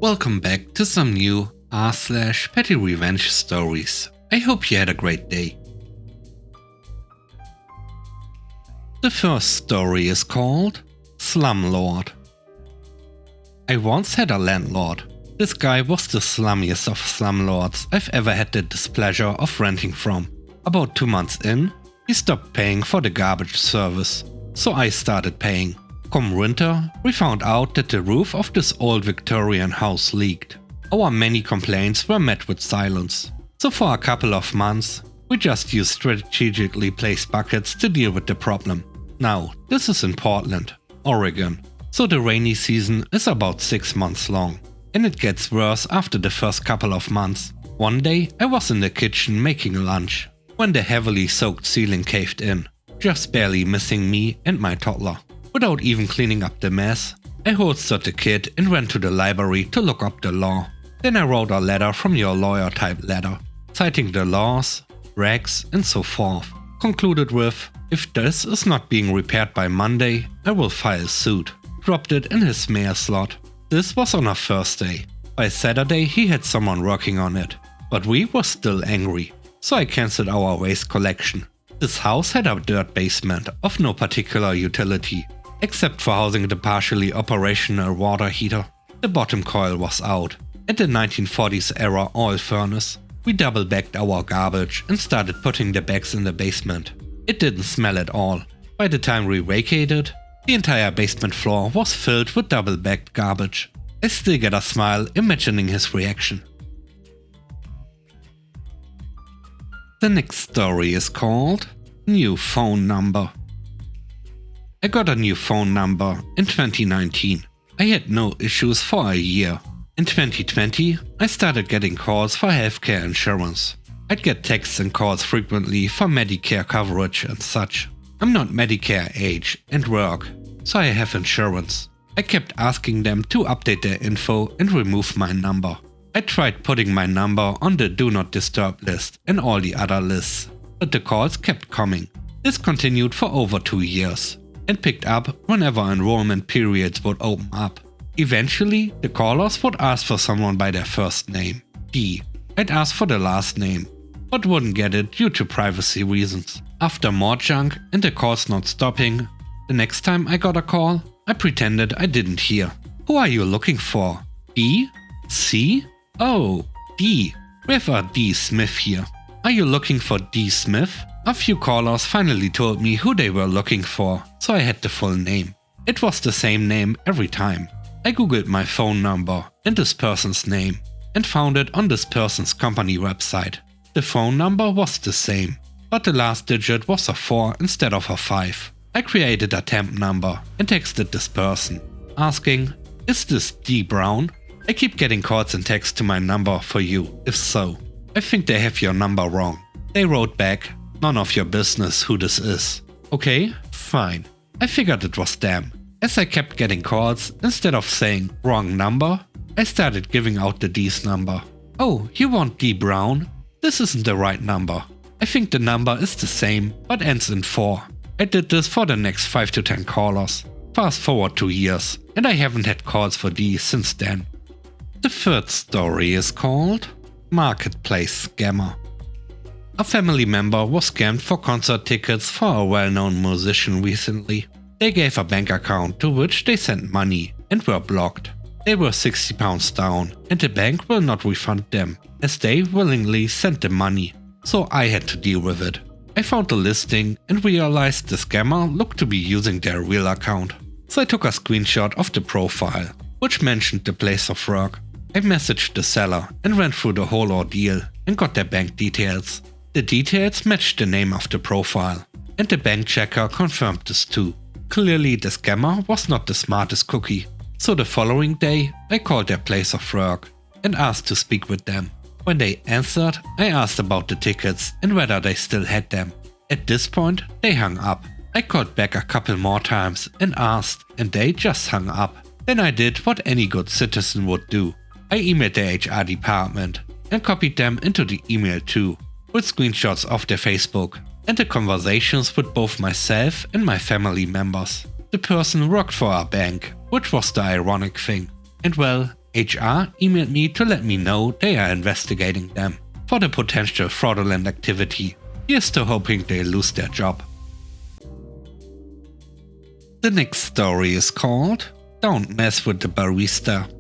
Welcome back to some new r/PettyRevenge stories. I hope you had a great day. The first story is called Slumlord. I once had a landlord. This guy was the slummiest of slumlords I've ever had the displeasure of renting from. About 2 months in, he stopped paying for the garbage service, so I started paying. Come winter, we found out that the roof of this old Victorian house leaked. Our many complaints were met with silence. So for a couple of months, we just used strategically placed buckets to deal with the problem. Now, this is in Portland, Oregon, so the rainy season is about 6 months long. And it gets worse after the first couple of months. One day, I was in the kitchen making lunch, when the heavily soaked ceiling caved in, just barely missing me and my toddler. Without even cleaning up the mess, I holstered the kid and went to the library to look up the law. Then I wrote a letter from your lawyer type letter, citing the laws, regs and so forth. Concluded with, if this is not being repaired by Monday, I will file suit. Dropped it in his mail slot. This was on a Thursday. By Saturday he had someone working on it. But we were still angry, so I cancelled our waste collection. This house had a dirt basement of no particular utility, except for housing the partially operational water heater. The bottom coil was out. At the 1940s era oil furnace, we double-bagged our garbage and started putting the bags in the basement. It didn't smell at all. By the time we vacated, the entire basement floor was filled with double-bagged garbage. I still get a smile imagining his reaction. The next story is called New Phone Number. I got a new phone number in 2019. I had no issues for a year. In 2020, I started getting calls for healthcare insurance. I'd get texts and calls frequently for Medicare coverage and such. I'm not Medicare age and work, so I have insurance. I kept asking them to update their info and remove my number. I tried putting my number on the Do Not Disturb list and all the other lists, but the calls kept coming. This continued for over 2 years and picked up whenever enrollment periods would open up. Eventually, the callers would ask for someone by their first name, D. I'd ask for the last name, but wouldn't get it due to privacy reasons. After more junk and the calls not stopping, the next time I got a call, I pretended I didn't hear. Who are you looking for? D? C? Oh, D. We have a D Smith here. Are you looking for D Smith? A few callers finally told me who they were looking for, so I had the full name. It was the same name every time. I googled my phone number and this person's name and found it on this person's company website. The phone number was the same, but the last digit was a 4 instead of a 5. I created a temp number and texted this person, asking, is this D Brown? I keep getting calls and texts to my number for you, if so. I think they have your number wrong. They wrote back, none of your business who this is. Okay, fine. I figured it was them. As I kept getting calls, instead of saying wrong number, I started giving out the D's number. Oh, you want D Brown? This isn't the right number. I think the number is the same, but ends in 4. I did this for the next 5 to 10 callers. Fast forward 2 years, and I haven't had calls for D since then. The third story is called Marketplace Scammer. A family member was scammed for concert tickets for a well-known musician recently. They gave a bank account to which they sent money and were blocked. They were £60 down and the bank will not refund them, as they willingly sent the money, so I had to deal with it. I found the listing and realized the scammer looked to be using their real account. So I took a screenshot of the profile, which mentioned the place of work. I messaged the seller and ran through the whole ordeal and got their bank details. The details matched the name of the profile, and the bank checker confirmed this too. Clearly the scammer was not the smartest cookie, so the following day I called their place of work and asked to speak with them. When they answered, I asked about the tickets and whether they still had them. At this point, they hung up. I called back a couple more times and asked, and they just hung up. Then I did what any good citizen would do. I emailed the HR department and copied them into the email too, with screenshots of their Facebook and the conversations with both myself and my family members. The person worked for our bank, which was the ironic thing. And well, HR emailed me to let me know they are investigating them for the potential fraudulent activity. Here's to hoping they lose their job. The next story is called Don't Mess with the Barista.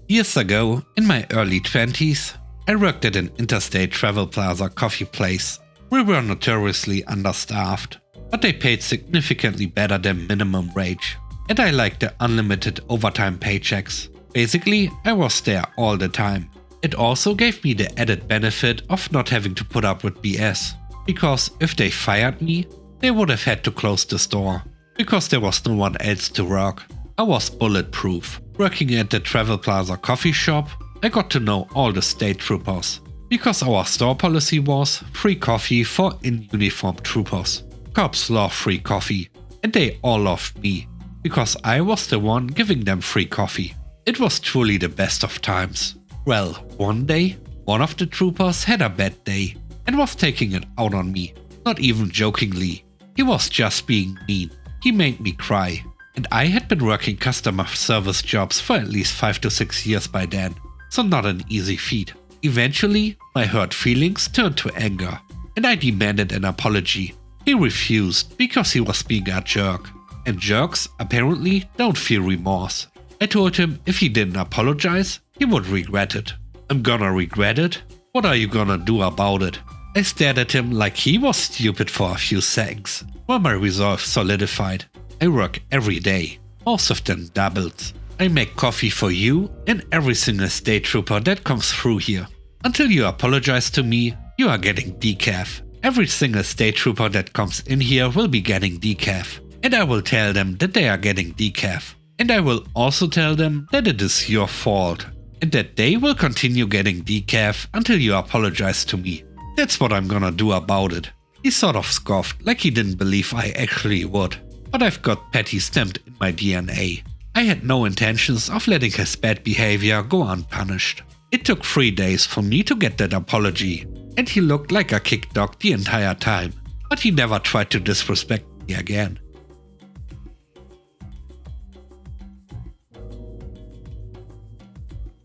Years ago, in my early 20s, I worked at an interstate travel plaza coffee place. We were notoriously understaffed, but they paid significantly better than minimum wage, and I liked the unlimited overtime paychecks. Basically, I was there all the time. It also gave me the added benefit of not having to put up with BS, because if they fired me, they would have had to close the store, because there was no one else to work. I was bulletproof. Working at the Travel Plaza coffee shop, I got to know all the state troopers, because our store policy was free coffee for in-uniform troopers. Cops love free coffee, and they all loved me, because I was the one giving them free coffee. It was truly the best of times. Well, one day, one of the troopers had a bad day and was taking it out on me. Not even jokingly. He was just being mean. He made me cry. And I had been working customer service jobs for at least 5 to 6 years by then, so not an easy feat. Eventually, my hurt feelings turned to anger, and I demanded an apology. He refused because he was being a jerk, and jerks apparently don't feel remorse. I told him if he didn't apologize, he would regret it. I'm gonna regret it? What are you gonna do about it? I stared at him like he was stupid for a few seconds, while my resolve solidified. I work every day, most of them doubles. I make coffee for you and every single state trooper that comes through here. Until you apologize to me, you are getting decaf. Every single state trooper that comes in here will be getting decaf. And I will tell them that they are getting decaf. And I will also tell them that it is your fault. And that they will continue getting decaf until you apologize to me. That's what I'm gonna do about it. He sort of scoffed like he didn't believe I actually would. But I've got petty stamped in my DNA. I had no intentions of letting his bad behavior go unpunished. It took 3 days for me to get that apology, and he looked like a kick dog the entire time, but he never tried to disrespect me again.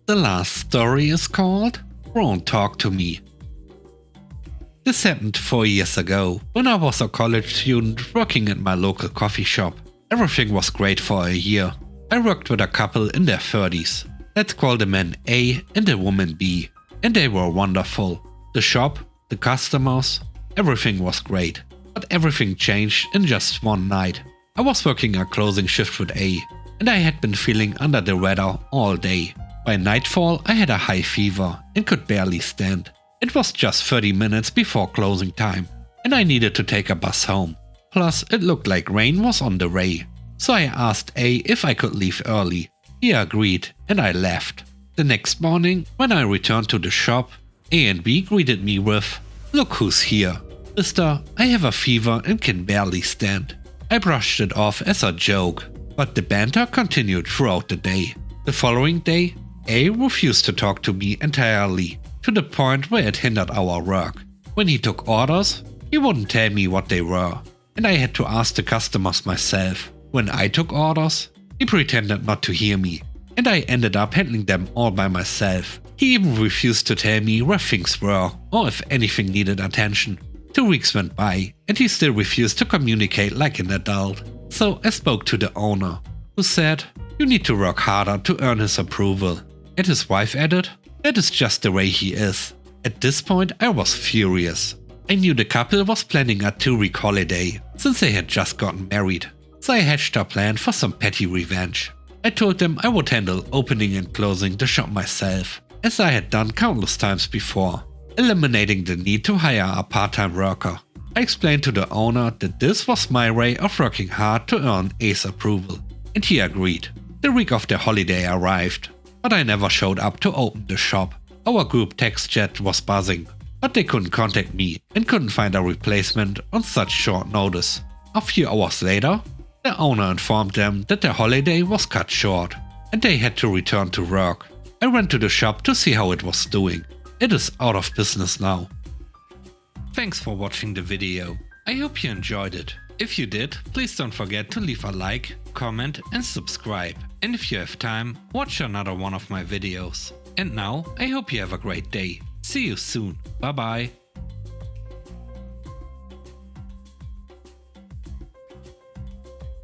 The last story is called Don't Talk to Me. This happened 4 years ago, when I was a college student working at my local coffee shop. Everything was great for a year. I worked with a couple in their 30s. Let's call the man A and the woman B. And they were wonderful. The shop, the customers, everything was great. But everything changed in just one night. I was working a closing shift with A, and I had been feeling under the weather all day. By nightfall, I had a high fever and could barely stand. It was just 30 minutes before closing time, and I needed to take a bus home. Plus, it looked like rain was on the way, so I asked A if I could leave early. He agreed, and I left. The next morning, when I returned to the shop, A and B greeted me with, "Look who's here. Mister, I have a fever and can barely stand." I brushed it off as a joke, but the banter continued throughout the day. The following day, A refused to talk to me entirely, to the point where it hindered our work. When he took orders, he wouldn't tell me what they were, and I had to ask the customers myself. When I took orders, he pretended not to hear me, and I ended up handling them all by myself. He even refused to tell me where things were, or if anything needed attention. 2 weeks went by, and he still refused to communicate like an adult. So I spoke to the owner, who said, "You need to work harder to earn his approval." And his wife added, "That is just the way he is." At this point I was furious. I knew the couple was planning a 2-week holiday, since they had just gotten married. So I hatched a plan for some petty revenge. I told them I would handle opening and closing the shop myself, as I had done countless times before, eliminating the need to hire a part-time worker. I explained to the owner that this was my way of working hard to earn A's approval, and he agreed. The week of the holiday arrived, but I never showed up to open the shop. Our group text chat was buzzing, but they couldn't contact me and couldn't find a replacement on such short notice. A few hours later, the owner informed them that their holiday was cut short, and they had to return to work. I went to the shop to see how it was doing. It is out of business now. Thanks for watching the video. I hope you enjoyed it. If you did, please don't forget to leave a like, comment and subscribe. And if you have time, watch another one of my videos. And now, I hope you have a great day. See you soon. Bye bye.